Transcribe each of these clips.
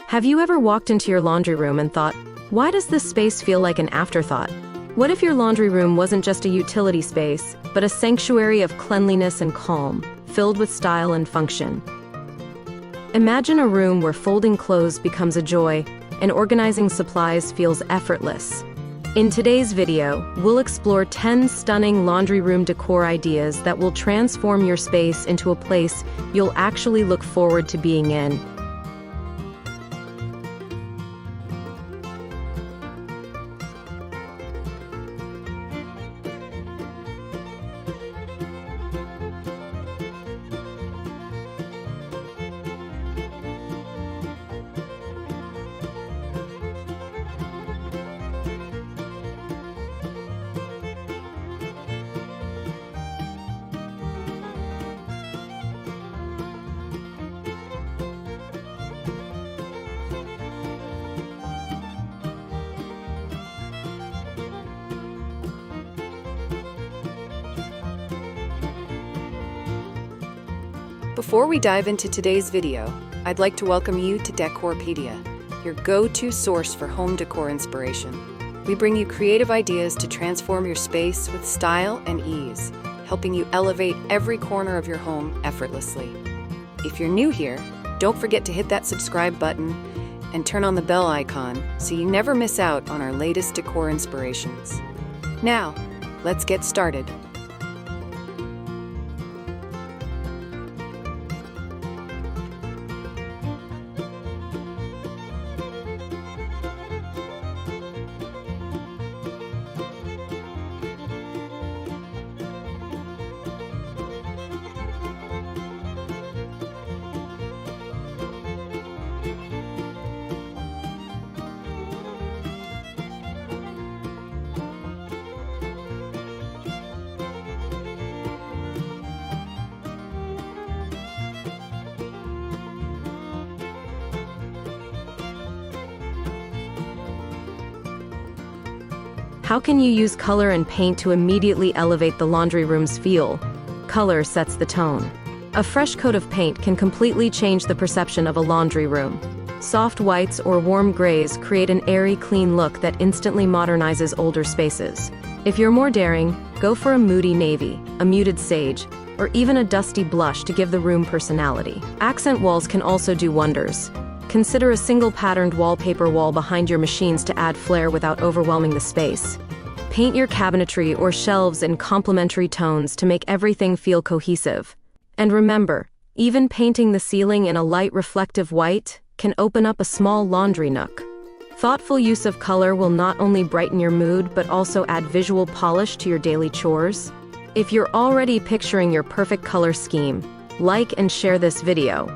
Have you ever walked into your laundry room and thought, why does this space feel like an afterthought? What if your laundry room wasn't just a utility space, but a sanctuary of cleanliness and calm, filled with style and function? Imagine a room where folding clothes becomes a joy and organizing supplies feels effortless. In today's video, we'll explore 10 stunning laundry room decor ideas that will transform your space into a place you'll actually look forward to being in. Before we dive into today's video, I'd like to welcome you to Decorpediya, your go-to source for home decor inspiration. We bring you creative ideas to transform your space with style and ease, helping you elevate every corner of your home effortlessly. If you're new here, don't forget to hit that subscribe button and turn on the bell icon so you never miss out on our latest decor inspirations. Now, let's get started. How can you use color and paint to immediately elevate the laundry room's feel? Color sets the tone. A fresh coat of paint can completely change the perception of a laundry room. Soft whites or warm grays create an airy, clean look that instantly modernizes older spaces. If you're more daring, go for a moody navy, a muted sage, or even a dusty blush to give the room personality. Accent walls can also do wonders. Consider a single patterned wallpaper wall behind your machines to add flair without overwhelming the space. Paint your cabinetry or shelves in complementary tones to make everything feel cohesive. And remember, even painting the ceiling in a light reflective white can open up a small laundry nook. Thoughtful use of color will not only brighten your mood but also add visual polish to your daily chores. If you're already picturing your perfect color scheme, like and share this video.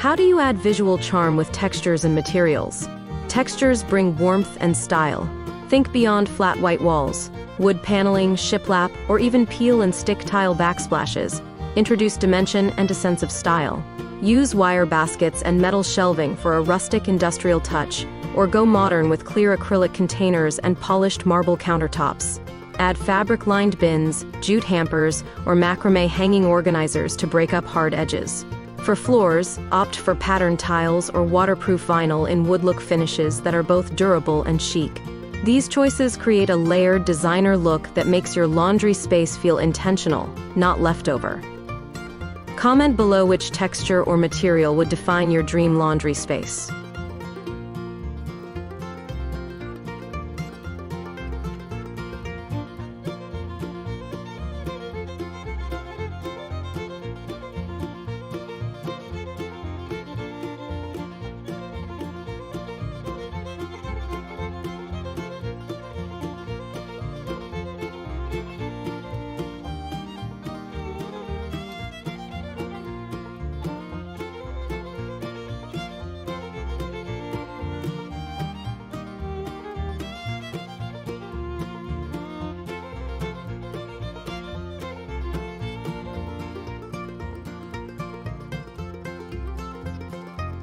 How do you add visual charm with textures and materials? Textures bring warmth and style. Think beyond flat white walls. Wood paneling, shiplap, or even peel and stick tile backsplashes introduce dimension and a sense of style. Use wire baskets and metal shelving for a rustic industrial touch, or go modern with clear acrylic containers and polished marble countertops. Add fabric-lined bins, jute hampers, or macrame hanging organizers to break up hard edges. For floors, opt for patterned tiles or waterproof vinyl in wood-look finishes that are both durable and chic. These choices create a layered designer look that makes your laundry space feel intentional, not leftover. Comment below which texture or material would define your dream laundry space.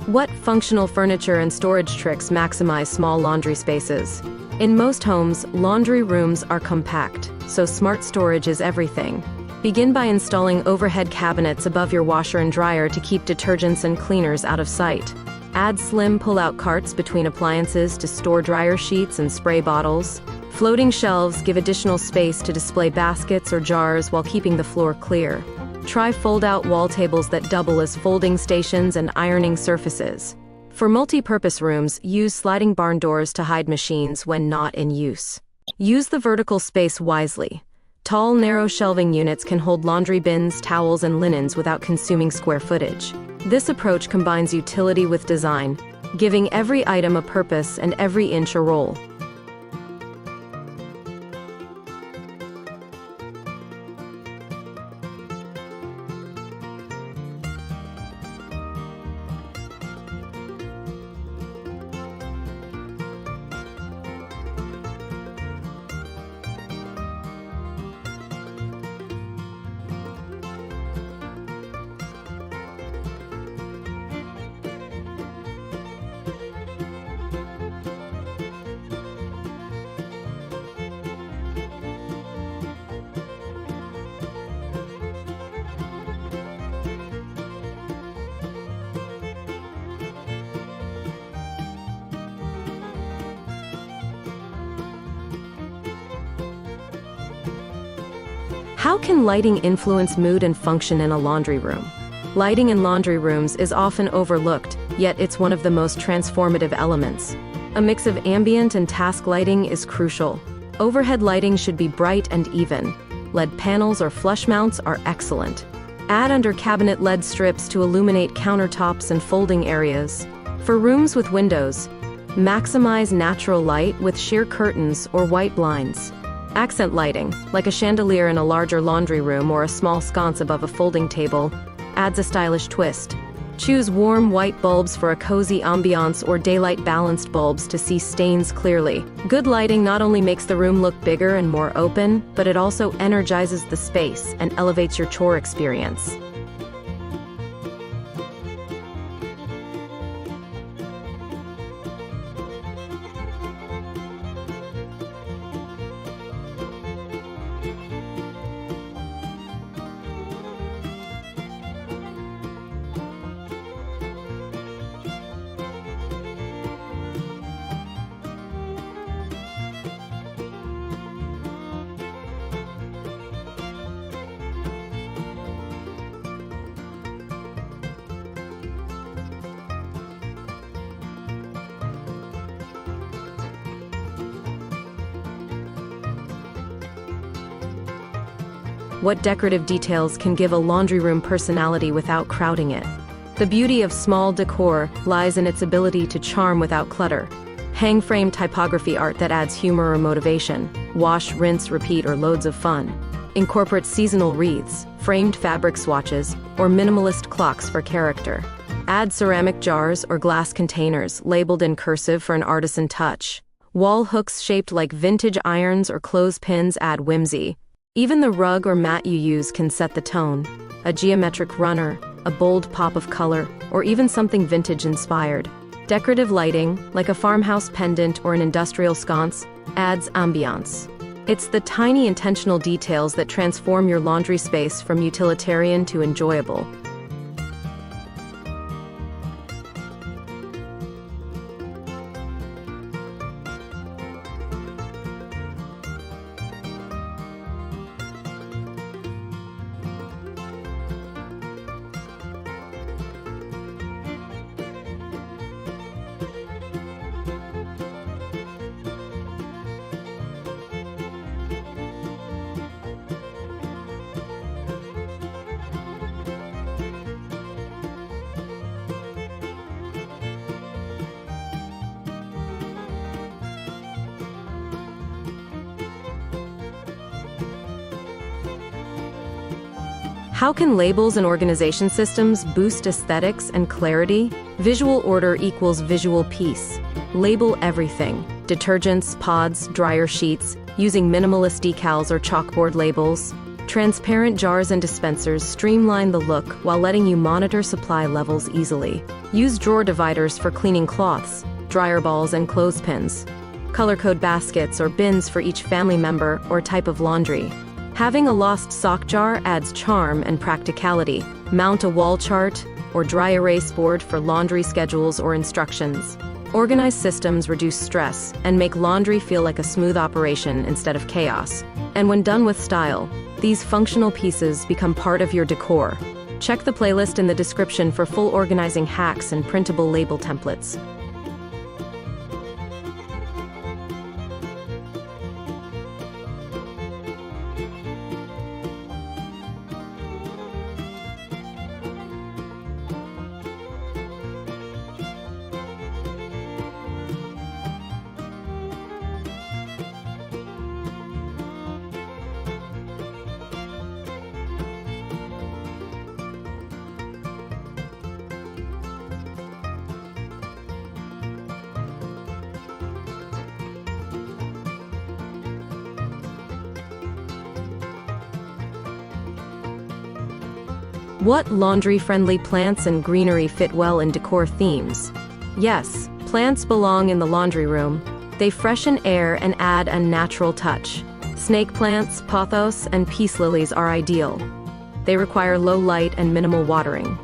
What functional furniture and storage tricks maximize small laundry spaces? In most homes, laundry rooms are compact, so smart storage is everything. Begin by installing overhead cabinets above your washer and dryer to keep detergents and cleaners out of sight. Add slim pull-out carts between appliances to store dryer sheets and spray bottles. Floating shelves give additional space to display baskets or jars while keeping the floor clear. Try fold-out wall tables that double as folding stations and ironing surfaces. For multi-purpose rooms, use sliding barn doors to hide machines when not in use. Use the vertical space wisely. Tall, narrow shelving units can hold laundry bins, towels, and linens without consuming square footage. This approach combines utility with design, giving every item a purpose and every inch a role. How can lighting influence mood and function in a laundry room? Lighting in laundry rooms is often overlooked, yet it's one of the most transformative elements. A mix of ambient and task lighting is crucial. Overhead lighting should be bright and even. LED panels or flush mounts are excellent. Add under cabinet LED strips to illuminate countertops and folding areas. For rooms with windows, maximize natural light with sheer curtains or white blinds. Accent lighting, like a chandelier in a larger laundry room or a small sconce above a folding table, adds a stylish twist. Choose warm white bulbs for a cozy ambiance or daylight-balanced bulbs to see stains clearly. Good lighting not only makes the room look bigger and more open, but it also energizes the space and elevates your chore experience. What decorative details can give a laundry room personality without crowding it? The beauty of small decor lies in its ability to charm without clutter. Hang frame typography art that adds humor or motivation. Wash, rinse, repeat, or loads of fun. Incorporate seasonal wreaths, framed fabric swatches, or minimalist clocks for character. Add ceramic jars or glass containers labeled in cursive for an artisan touch. Wall hooks shaped like vintage irons or clothespins add whimsy. Even the rug or mat you use can set the tone. A geometric runner, a bold pop of color, or even something vintage-inspired. Decorative lighting, like a farmhouse pendant or an industrial sconce, adds ambiance. It's the tiny intentional details that transform your laundry space from utilitarian to enjoyable. How can labels and organization systems boost aesthetics and clarity? Visual order equals visual peace. Label everything: detergents, pods, dryer sheets, using minimalist decals or chalkboard labels. Transparent jars and dispensers streamline the look while letting you monitor supply levels easily. Use drawer dividers for cleaning cloths, dryer balls, and clothespins. Color code baskets or bins for each family member or type of laundry. Having a lost sock jar adds charm and practicality. Mount a wall chart or dry erase board for laundry schedules or instructions. Organized systems reduce stress and make laundry feel like a smooth operation instead of chaos. And when done with style, these functional pieces become part of your decor. Check the playlist in the description for full organizing hacks and printable label templates. What laundry-friendly plants and greenery fit well in decor themes? Yes, plants belong in the laundry room. They freshen air and add a natural touch. Snake plants, pothos, and peace lilies are ideal. They require low light and minimal watering.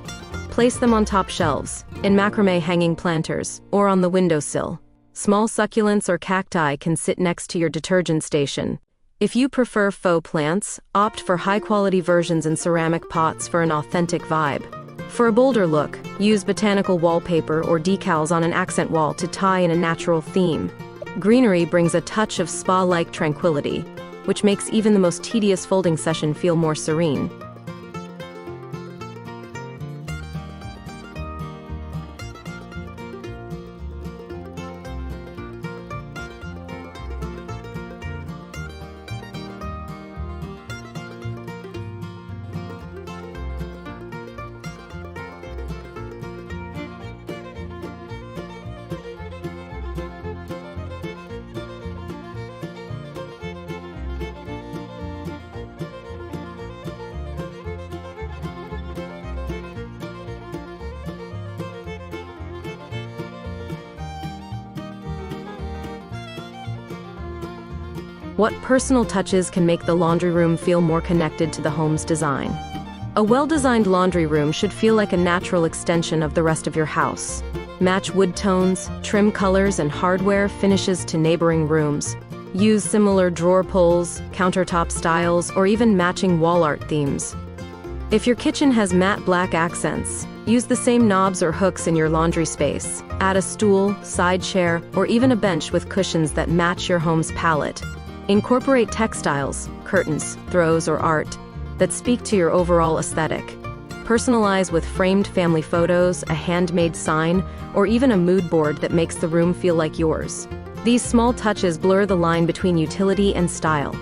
Place them on top shelves, in macrame hanging planters, or on the windowsill. Small succulents or cacti can sit next to your detergent station. If you prefer faux plants, opt for high-quality versions in ceramic pots for an authentic vibe. For a bolder look, use botanical wallpaper or decals on an accent wall to tie in a natural theme. Greenery brings a touch of spa-like tranquility, which makes even the most tedious folding session feel more serene. What personal touches can make the laundry room feel more connected to the home's design? A well-designed laundry room should feel like a natural extension of the rest of your house. Match wood tones, trim colors, and hardware finishes to neighboring rooms. Use similar drawer pulls, countertop styles, or even matching wall art themes. If your kitchen has matte black accents, use the same knobs or hooks in your laundry space. Add a stool, side chair, or even a bench with cushions that match your home's palette. Incorporate textiles, curtains, throws, or art that speak to your overall aesthetic. Personalize with framed family photos, a handmade sign, or even a mood board that makes the room feel like yours. These small touches blur the line between utility and style.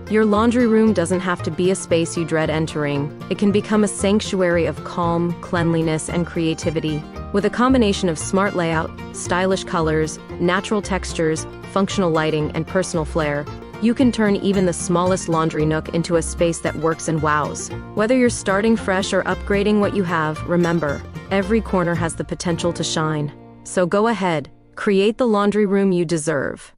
Your laundry room doesn't have to be a space you dread entering. It can become a sanctuary of calm, cleanliness, and creativity. With a combination of smart layout, stylish colors, natural textures, functional lighting, and personal flair, you can turn even the smallest laundry nook into a space that works and wows. Whether you're starting fresh or upgrading what you have, remember, every corner has the potential to shine. So go ahead, create the laundry room you deserve.